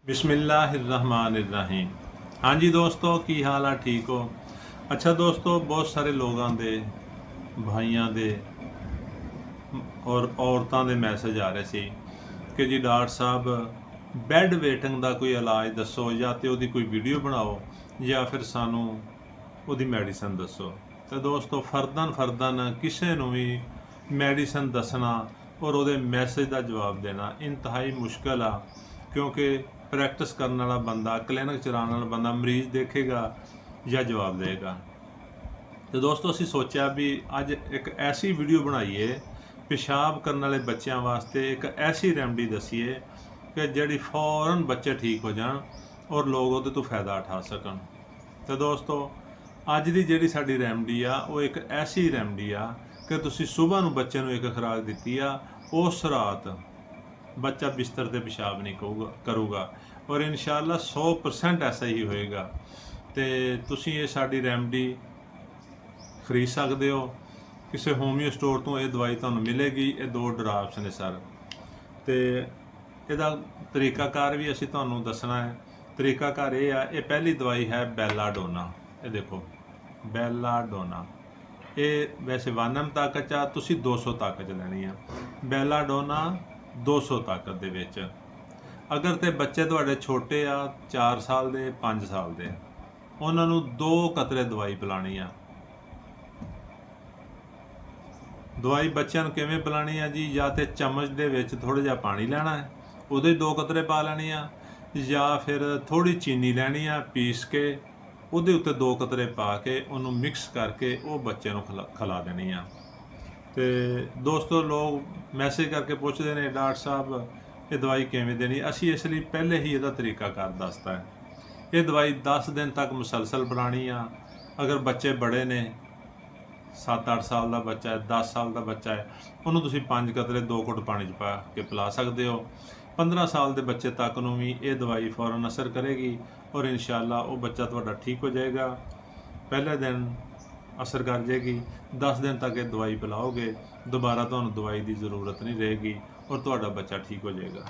बिस्मिल्लाहिर्रहमानिर्रहीम। हाँ जी दोस्तों, की हाल है? ठीक हो? अच्छा दोस्तों, बहुत ਸਾਰੇ ਲੋਕਾਂ ਦੇ ਭਾਈਆਂ ਦੇ ਔਰ ਔਰਤਾਂ ਦੇ ਮੈਸੇਜ ਆ ਰਹੇ ਸੀ ਕਿ ਜੀ ਡਾਕਟਰ ਸਾਹਿਬ ਬੈੱਡ ਵੇਟਿੰਗ ਦਾ ਕੋਈ ਇਲਾਜ ਦੱਸੋ, ਜਾਂ ਤੇ ਉਹਦੀ ਕੋਈ ਵੀਡੀਓ ਬਣਾਓ ਜਾਂ ਫਿਰ ਸਾਨੂੰ ਉਹਦੀ ਮੈਡੀਸਨ ਦੱਸੋ। ਤੇ ਦੋਸਤੋ, ਫਰਦਨ ਕਿਸੇ ਨੂੰ ਵੀ ਮੈਡੀਸਨ ਦੱਸਣਾ ਔਰ ਉਹਦੇ ਮੈਸੇਜ ਦਾ ਜਵਾਬ ਦੇਣਾ ਇੰਤਹਾਈ ਮੁਸ਼ਕਲ ਆ, ਕਿਉਂਕਿ ਪ੍ਰੈਕਟਿਸ ਕਰਨ ਵਾਲਾ ਬੰਦਾ, ਕਲੀਨਿਕ ਚਲਾਉਣ ਵਾਲਾ ਬੰਦਾ ਮਰੀਜ਼ ਦੇਖੇਗਾ ਜਾਂ ਜਵਾਬ ਦੇਗਾ। ਤੇ ਦੋਸਤੋ, ਅਸੀਂ ਸੋਚਿਆ ਵੀ ਅੱਜ ਇੱਕ ਐਸੀ ਵੀਡੀਓ ਬਣਾਈਏ, ਪਿਸ਼ਾਬ ਕਰਨ ਵਾਲੇ ਬੱਚਿਆਂ ਵਾਸਤੇ ਇੱਕ ਐਸੀ ਰੈਮਡੀ ਦਸੀਏ ਕਿ ਜਿਹੜੀ ਫੌਰਨ ਬੱਚੇ ਠੀਕ ਹੋ ਜਾਣ ਔਰ ਲੋਕ ਉਹਦੇ ਤੋਂ ਫਾਇਦਾ ਉਠਾ ਸਕਣ। ਤੇ ਦੋਸਤੋ, ਅੱਜ ਦੀ ਜਿਹੜੀ ਸਾਡੀ ਰੈਮਡੀ ਆ ਉਹ ਇੱਕ ਐਸੀ ਰੈਮਡੀ ਆ ਕਿ ਤੁਸੀਂ ਸਵੇਰ ਨੂੰ ਬੱਚੇ ਨੂੰ ਇੱਕ ਖੁਰਾਕ ਦਿੱਤੀ ਆ, ਉਸ ਰਾਤ ਬੱਚਾ ਬਿਸਤਰ ਤੇ ਪਿਸ਼ਾਬ ਨਹੀਂ ਕਰੂਗਾ ਔਰ ਇਨਸ਼ਾਅੱਲਾ 100% ਐਸਾ ਹੀ ਹੋਏਗਾ। ਤੇ ਤੁਸੀਂ ਇਹ ਸਾਡੀ ਰੈਮਡੀ ਖਰੀਦ ਸਕਦੇ ਹੋ ਕਿਸੇ ਹੋਮੀਓ ਸਟੋਰ ਤੋਂ। ਇਹ ਦਵਾਈ ਤੁਹਾਨੂੰ ਮਿਲੇਗੀ। ਇਹ 2 ਡਰਾਪਸ ਨੇ ਸਰ, ਤੇ ਇਹਦਾ ਤਰੀਕਾਕਾਰ ਵੀ ਅਸੀਂ ਤੁਹਾਨੂੰ ਦੱਸਣਾ ਹੈ। ਤਰੀਕਾਕਾਰ ਇਹ ਆ, ਇਹ ਪਹਿਲੀ ਦਵਾਈ ਹੈ ਬੈਲਾਡੋਨਾ। ਇਹ ਦੇਖੋ ਬੈਲਾਡੋਨਾ, ਇਹ ਵੈਸੇ 1 mg ਤਾਕਤ ਆ, ਤੁਸੀਂ 200 ਤਾਕਤ ਲੈਣੀ ਆ। ਬੈਲਾਡੋਨਾ 200 ਤਾਕਤ ਦੇ ਵਿੱਚ। ਅਗਰ ਤੇ ਬੱਚੇ ਤੁਹਾਡੇ ਛੋਟੇ ਆ, 4 ਸਾਲ ਦੇ 5 ਸਾਲ ਦੇ, ਉਹਨਾਂ ਨੂੰ 2 ਕਤਰੇ ਦਵਾਈ ਪਿਲਾਣੀ ਆ। ਦਵਾਈ ਬੱਚਿਆਂ ਨੂੰ ਕਿਵੇਂ ਪਿਲਾਣੀ ਆ ਜੀ? ਜਾਂ ਤੇ ਚਮਚ ਦੇ ਵਿੱਚ ਥੋੜ੍ਹਾ ਜਿਹਾ ਪਾਣੀ ਲੈਣਾ ਹੈ, ਉਹਦੇ 2 ਕਤਰੇ ਪਾ ਲੈਣੇ ਆ, ਜਾਂ ਫਿਰ ਥੋੜ੍ਹੀ ਚੀਨੀ ਲੈਣੀ ਆ ਪੀਸ ਕੇ, ਉਹਦੇ ਉੱਤੇ 2 ਕਤਰੇ ਪਾ ਕੇ ਉਹਨੂੰ ਮਿਕਸ ਕਰਕੇ ਉਹ ਬੱਚੇ ਨੂੰ ਖਿਲਾ ਦੇਣੀ ਆ। ਤੇ ਦੋਸਤੋ, ਲੋਕ ਮੈਸੇਜ ਕਰਕੇ ਪੁੱਛਦੇ ਨੇ ਡਾਕਟਰ ਸਾਹਿਬ ਇਹ ਦਵਾਈ ਕਿਵੇਂ ਦੇਣੀ? ਅਸੀਂ ਇਸ ਲਈ ਪਹਿਲੇ ਹੀ ਇਹਦਾ ਤਰੀਕਾਕਾਰ ਦੱਸਤਾ ਹੈ। ਇਹ ਦਵਾਈ 10 ਦਿਨ ਤੱਕ ਮੁਸਲਸਲ ਬਣਾਉਣੀ ਆ। ਅਗਰ ਬੱਚੇ ਬੜੇ ਨੇ, 7-8 ਸਾਲ ਦਾ ਬੱਚਾ ਹੈ, 10 ਸਾਲ ਦਾ ਬੱਚਾ ਹੈ, ਉਹਨੂੰ ਤੁਸੀਂ 5 ਕਤਰੇ 2 ਘੁੱਟ ਪਾਣੀ 'ਚ ਪਾ ਕੇ ਪਿਲਾ ਸਕਦੇ ਹੋ। 15 ਸਾਲ ਦੇ ਬੱਚੇ ਤੱਕ ਨੂੰ ਵੀ ਇਹ ਦਵਾਈ ਫੌਰਨ ਅਸਰ ਕਰੇਗੀ ਔਰ ਇਨਸ਼ਾਅੱਲਾ ਉਹ ਬੱਚਾ ਤੁਹਾਡਾ ਠੀਕ ਹੋ ਜਾਏਗਾ। ਪਹਿਲੇ ਦਿਨ ਅਸਰ ਕਰ ਜਾਏਗੀ। 10 ਦਿਨ ਤੱਕ ਇਹ ਦਵਾਈ ਪਿਲਾਓਗੇ, ਦੁਬਾਰਾ ਤੁਹਾਨੂੰ ਦਵਾਈ ਦੀ ਜ਼ਰੂਰਤ ਨਹੀਂ ਰਹੇਗੀ ਔਰ ਤੁਹਾਡਾ ਬੱਚਾ ਠੀਕ ਹੋ ਜਾਏਗਾ।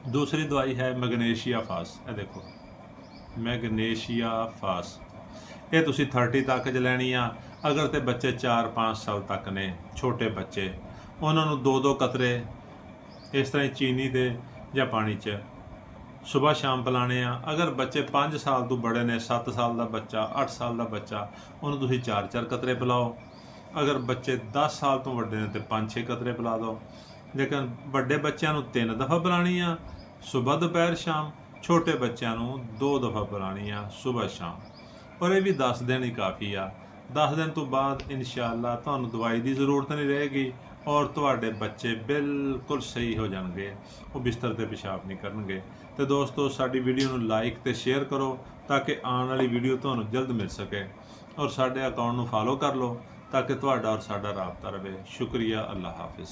ਦੂਸਰੀ ਦਵਾਈ ਹੈ ਮੈਗਨੇਸ਼ੀਆ ਫਾਸ। ਇਹ ਦੇਖੋ ਮੈਗਨੇਸ਼ੀਆ ਫਾਸ, ਇਹ ਤੁਸੀਂ 30 ਤਾਕਤ ਲੈਣੀ ਆ। ਅਗਰ ਤੇ ਬੱਚੇ 4-5 ਸਾਲ ਤੱਕ ਨੇ, ਛੋਟੇ ਬੱਚੇ, ਉਹਨਾਂ ਨੂੰ 2-2 ਕਤਰੇ ਇਸ ਤਰ੍ਹਾਂ ਹੀ ਚੀਨੀ ਦੇ ਜਾਂ ਪਾਣੀ 'ਚ ਸੁਬਹ ਸ਼ਾਮ ਪਿਲਾਣੇ ਆ। ਅਗਰ ਬੱਚੇ 5 ਸਾਲ ਤੋਂ ਬੜੇ ਨੇ, 7 ਸਾਲ ਦਾ ਬੱਚਾ, 8 ਸਾਲ ਦਾ ਬੱਚਾ, ਉਹਨੂੰ ਤੁਸੀਂ 4-4 ਕਤਰੇ ਪਿਲਾਓ। ਅਗਰ ਬੱਚੇ 10 ਸਾਲ ਤੋਂ ਵੱਡੇ ਨੇ ਤੇ 5-6 ਕਤਰੇ ਪਿਲਾ ਦਿਓ। ਲੇਕਿਨ ਵੱਡੇ ਬੱਚਿਆਂ ਨੂੰ 3 ਦਫਾ ਪਿਲਾਣੀ ਆ, ਸੁਬਹ ਦੁਪਹਿਰ ਸ਼ਾਮ। ਛੋਟੇ ਬੱਚਿਆਂ ਨੂੰ 2 ਦਫਾ ਪਿਲਾਣੀ ਆ, ਸੁਬਹ ਸ਼ਾਮ। ਔਰ ਇਹ ਵੀ 10 ਦਿਨ ਹੀ ਕਾਫੀ ਆ। 10 ਦਿਨ ਤੋਂ ਬਾਅਦ ਇਨਸ਼ਾਅੱਲਾ ਤੁਹਾਨੂੰ ਦਵਾਈ ਦੀ ਜ਼ਰੂਰਤ ਨਹੀਂ ਰਹੇਗੀ ਔਰ ਤੁਹਾਡੇ ਬੱਚੇ ਬਿਲਕੁਲ ਸਹੀ ਹੋ ਜਾਣਗੇ, ਉਹ ਬਿਸਤਰ 'ਤੇ ਪਿਸ਼ਾਬ ਨਹੀਂ ਕਰਨਗੇ। ਤੇ ਦੋਸਤੋ, ਸਾਡੀ ਵੀਡੀਓ ਨੂੰ ਲਾਈਕ ਤੇ ਸ਼ੇਅਰ ਕਰੋ ਤਾਂ ਕਿ ਆਉਣ ਵਾਲੀ ਵੀਡੀਓ ਤੁਹਾਨੂੰ ਜਲਦ ਮਿਲ ਸਕੇ, ਔਰ ਸਾਡੇ ਅਕਾਊਂਟ ਨੂੰ ਫਾਲੋ ਕਰ ਲਓ ਤਾਂ ਕਿ ਤੁਹਾਡਾ ਔਰ ਸਾਡਾ ਰਾਬਤਾ ਰਹੇ। ਸ਼ੁਕਰੀਆ। ਅੱਲਾ ਹਾਫਿਜ਼।